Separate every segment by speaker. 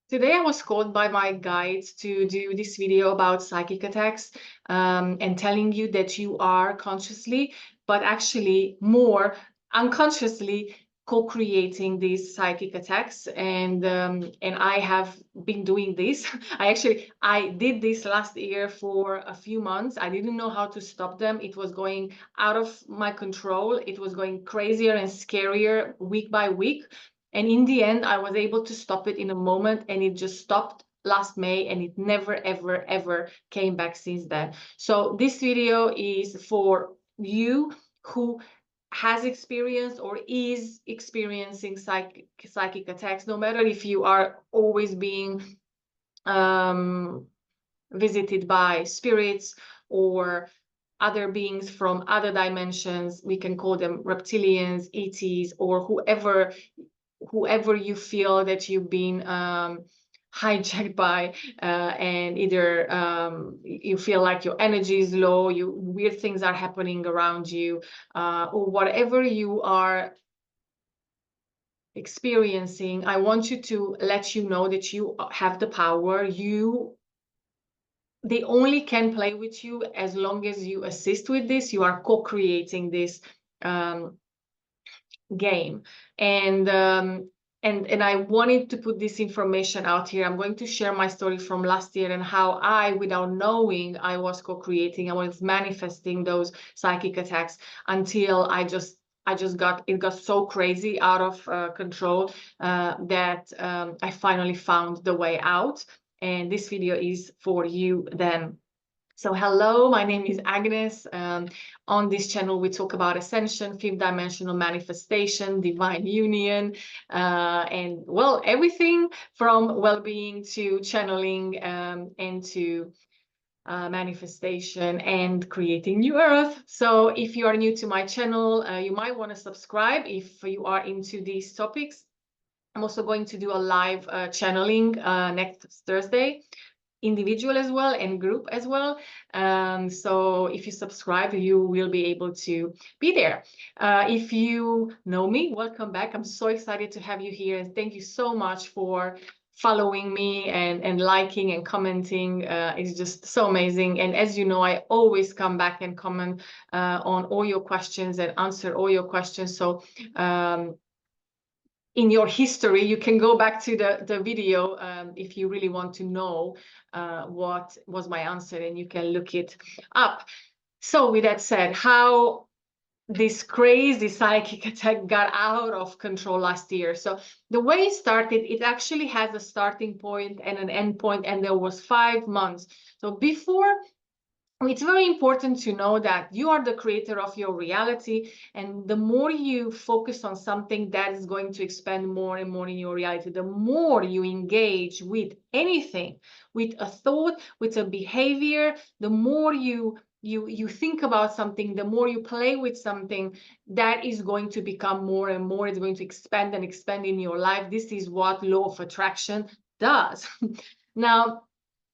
Speaker 1: Today I was called by my guides to do this video about psychic attacks and telling you that you are consciously, but actually more unconsciously co-creating these psychic attacks. And I have been doing this. I did this last year for a few months. I didn't know how to stop them. It was going out of my control. It was going crazier and scarier week by week. And in the end, I was able to stop it in a moment, and it just stopped last May, and it never, ever, ever came back since then. So this video is for you who has experienced or is experiencing psychic attacks, no matter if you are always being visited by spirits or other beings from other dimensions. We can call them reptilians, ETs, or whoever you feel that you've been hijacked by, and either you feel like your energy is low, weird things are happening around you, or whatever you are experiencing. I want you to let you know that you have the power. They only can play with you as long as you assist with this. You are co-creating this game. And I wanted to put this information out here. I'm going to share my story from last year and how I, without knowing, I was co-creating, I was manifesting those psychic attacks until it got so crazy out of control that I finally found the way out. And this video is for you then. So hello, my name is Agnes. On this channel, we talk about ascension, fifth dimensional manifestation, divine union, and well, everything from well-being to channeling and to manifestation and creating new earth. So if you are new to my channel, you might want to subscribe if you are into these topics. I'm also going to do a live channeling next Thursday, individual as well and group as well. So if you subscribe, you will be able to be there. If you know me, welcome back. I'm so excited to have you here, and thank you so much for following me and liking and commenting. It's just so amazing. And as you know, I always come back and comment on all your questions and answer all your questions. So in your history, you can go back to the video if you really want to know what was my answer, and you can look it up. So with that said, how this crazy psychic attack got out of control last year. So the way it started, it actually has a starting point and an end point, and there was 5 months. So before, it's very important to know that you are the creator of your reality, and the more you focus on something, that is going to expand more and more in your reality. The more you engage with anything, with a thought, with a behavior, the more you think about something, the more you play with something, that is going to become more and more. It's going to expand and expand in your life. This is what law of attraction does. Now,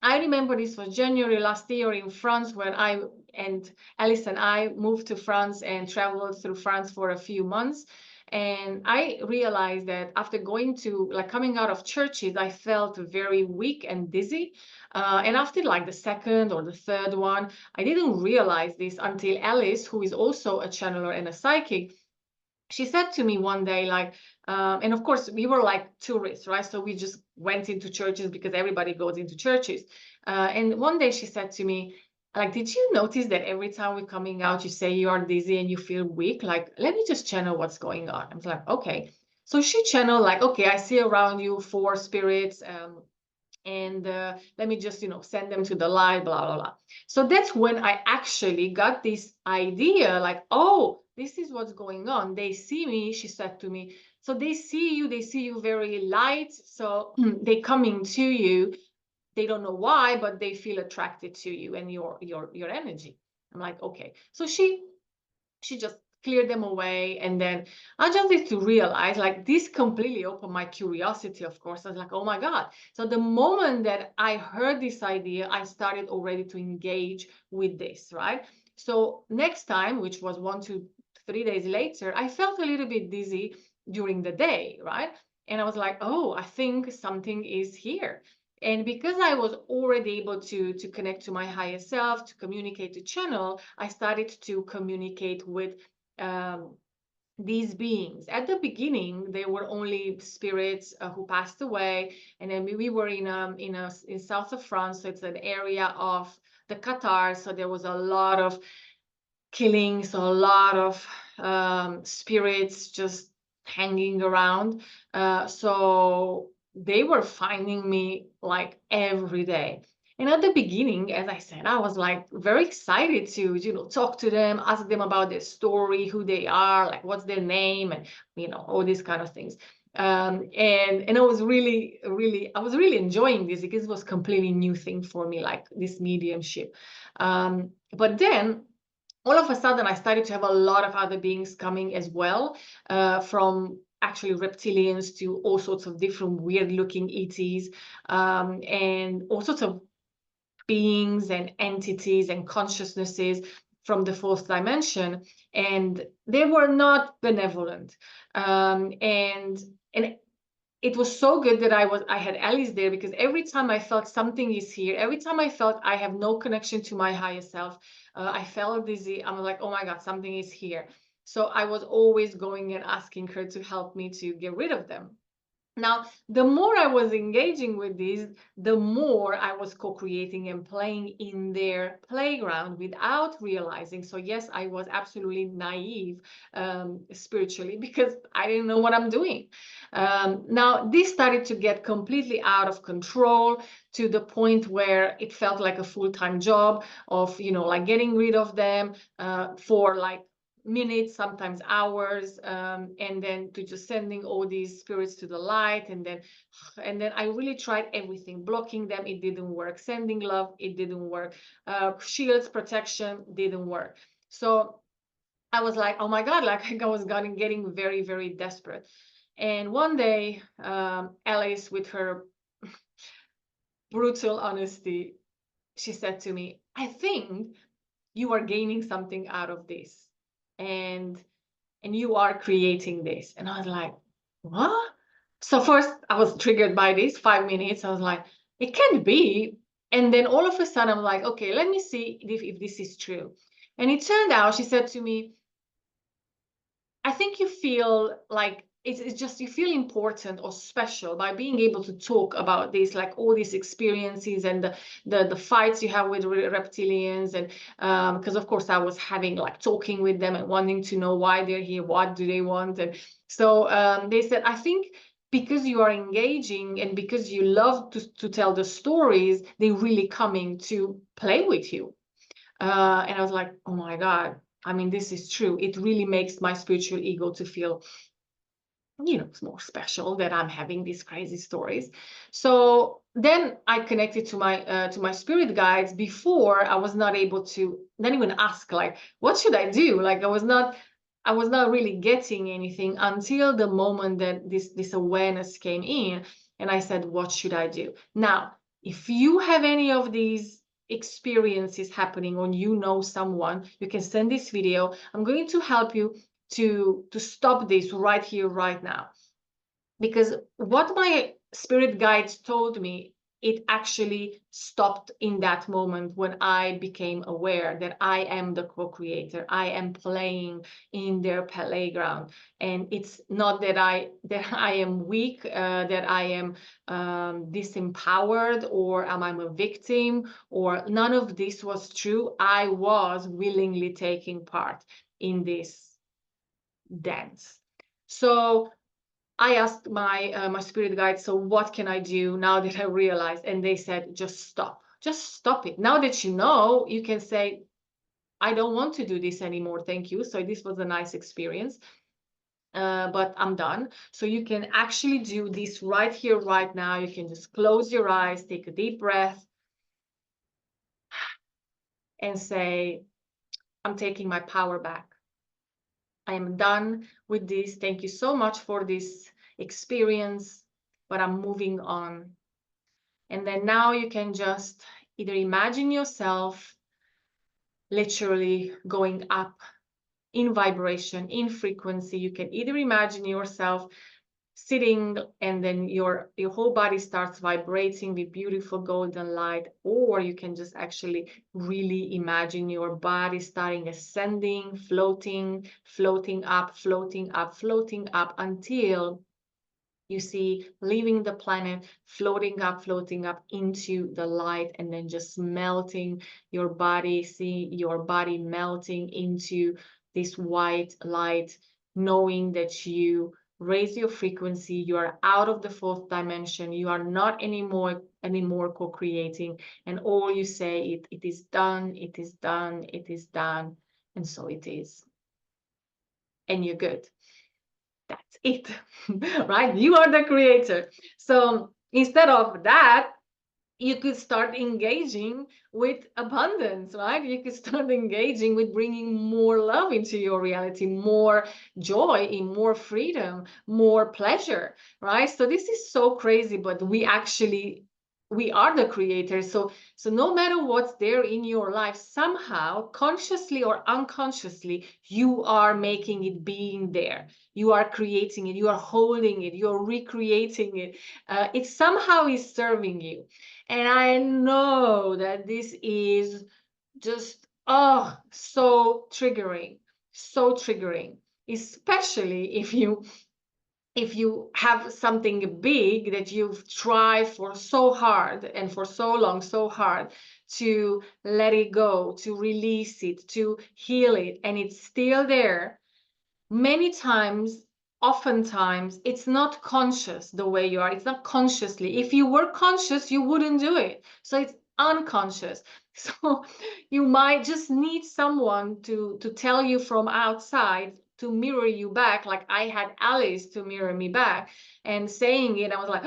Speaker 1: I remember this was January last year in France, when Alice and I moved to France and traveled through France for a few months. And I realized that after coming out of churches, I felt very weak and dizzy. And after like the second or the third one, I didn't realize this until Alice, who is also a channeler and a psychic, she said to me one day, and of course we were like tourists, right? So we just went into churches because everybody goes into churches. And one day she said to me, like, did you notice that every time we're coming out, you say you are dizzy and you feel weak? Like, let me just channel what's going on. I was like, okay. So she channeled, like, okay, I see around you 4 spirits, and let me just, send them to the light, blah, blah, blah. So that's when I actually got this idea, like, oh, this is what's going on. They see me, she said to me. So they see you very light. So they coming to you. They don't know why, but they feel attracted to you and your energy. I'm like, okay. So she just cleared them away. And then I just need to realize, like, this completely opened my curiosity, of course. I was like, oh my God. So the moment that I heard this idea, I started already to engage with this, right? So next time, which was 1 to 3 days later, I felt a little bit dizzy during the day, right? And I was like, oh, I think something is here. And because I was already able to connect to my higher self, to communicate, to channel, I started to communicate with um, these beings. At the beginning, they were only spirits who passed away, and then we were in south of France, so it's an area of the Qatar. So there was a lot of killings, a lot of spirits just hanging around. So they were finding me like every day. And at the beginning, as I said, I was like very excited to, talk to them, ask them about their story, who they are, like what's their name, and all these kind of things. And I was really enjoying this because it was completely new thing for me, like this mediumship. But then all of a sudden, I started to have a lot of other beings coming as well, from actually reptilians to all sorts of different weird looking ETs, and all sorts of beings and entities and consciousnesses from the fourth dimension. And they were not benevolent. And it was so good that I had Alice there, because every time I felt something is here, every time I felt I have no connection to my higher self, I felt dizzy. I'm like, oh my God, something is here. So I was always going and asking her to help me to get rid of them. Now, the more I was engaging with these, the more I was co-creating and playing in their playground without realizing. So yes, I was absolutely naive spiritually, because I didn't know what I'm doing. Now, this started to get completely out of control, to the point where it felt like a full-time job of, like getting rid of them for like minutes, sometimes hours, and then to just sending all these spirits to the light. And then I really tried everything. Blocking them, it didn't work. Sending love, it didn't work. Shields, protection, didn't work. So I was like, oh my God, like I was getting very, very desperate. And one day, Alice, with her brutal honesty, she said to me, I think you are gaining something out of this. And you are creating this. And I was like, what? So first I was triggered by this 5 minutes. I was like, it can't be. And then all of a sudden I'm like, okay, let me see if this is true. And it turned out, she said to me, I think you feel like it's just you feel important or special by being able to talk about this, like all these experiences and the fights you have with reptilians. And because of course I was having like talking with them and wanting to know why they're here, what do they want. And so they said, I think because you are engaging and because you love to tell the stories, they're really coming to play with you. And I was like, oh my God, I mean, this is true. It really makes my spiritual ego to feel, it's more special that I'm having these crazy stories. So then I connected to my spirit guides. Before, I was not able to then even ask, like, what should I do? Like, I was not really getting anything until the moment that this awareness came in, and I said, what should I do? Now, if you have any of these experiences happening, or someone, you can send this video. I'm going to help you to stop this right here, right now. Because what my spirit guides told me, it actually stopped in that moment when I became aware that I am the co-creator. I am playing in their playground, and it's not that I am weak, that I am disempowered, or I'm a victim, or none of this was true. I was willingly taking part in this dance. So I asked my spirit guide, so what can I do now that I realized? And they said, just stop it. Now that you can say, I don't want to do this anymore, thank you. So this was a nice experience, but I'm done. So you can actually do this right here, right now. You can just close your eyes, take a deep breath, and say, I'm taking my power back. I am done with this. Thank you so much for this experience, but I'm moving on. And then now you can just either imagine yourself literally going up in vibration, in frequency. You can either imagine yourself sitting, and then your whole body starts vibrating with beautiful golden light. Or you can just actually really imagine your body starting ascending, floating up, floating up, floating up, until you see leaving the planet, floating up into the light, and then just melting your body. See your body melting into this white light, knowing that you raise your frequency. You are out of the fourth dimension. You are not anymore co-creating, and all you say, it is done, it is done, it is done, and so it is, and you're good. That's it. Right? You are the creator. So instead of that, you could start engaging with abundance, right? You could start engaging with bringing more love into your reality, more joy, in more freedom, more pleasure, right? So this is so crazy, but we are the creators. So no matter what's there in your life, somehow, consciously or unconsciously, you are making it being there. You are creating it, you are holding it, you're recreating it. It somehow is serving you. And I know that this is just, so triggering, especially if you have something big that you've tried for so hard and for so long, so hard to let it go, to release it, to heal it, and it's still there. Many times, oftentimes, it's not conscious the way you are. It's not consciously. If you were conscious, you wouldn't do it. So it's unconscious. So you might just need someone to tell you from outside, to mirror you back. Like I had Alice to mirror me back, and saying it, I was like,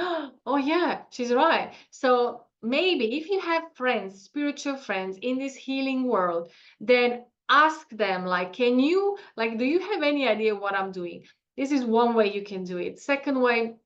Speaker 1: oh yeah, she's right. So maybe if you have friends, spiritual friends in this healing world, then ask them, like, can you, like, do you have any idea what I'm doing? This is one way you can do it. Second way,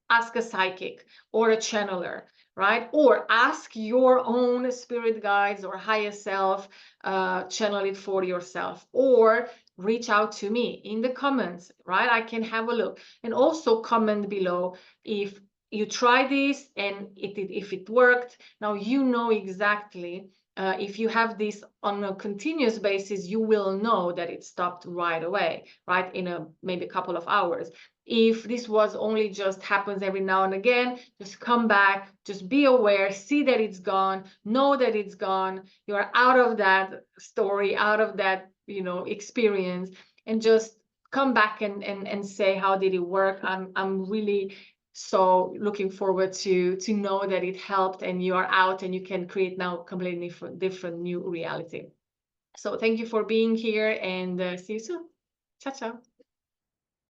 Speaker 1: ask a psychic or a channeler, right? Or ask your own spirit guides or higher self, channel it for yourself, or reach out to me in the comments, right? I can have a look. And also comment below if you try this and if it worked. Now you know exactly. If you have this on a continuous basis, you will know that it stopped right away, right? In maybe a couple of hours. If this was only just happens every now and again, just come back, just be aware, see that it's gone, know that it's gone. You're out of that story, out of that, experience, and just come back and say, how did it work? I'm really so looking forward to know that it helped and you are out and you can create now completely different new reality. So thank you for being here, and see you soon. Ciao, ciao.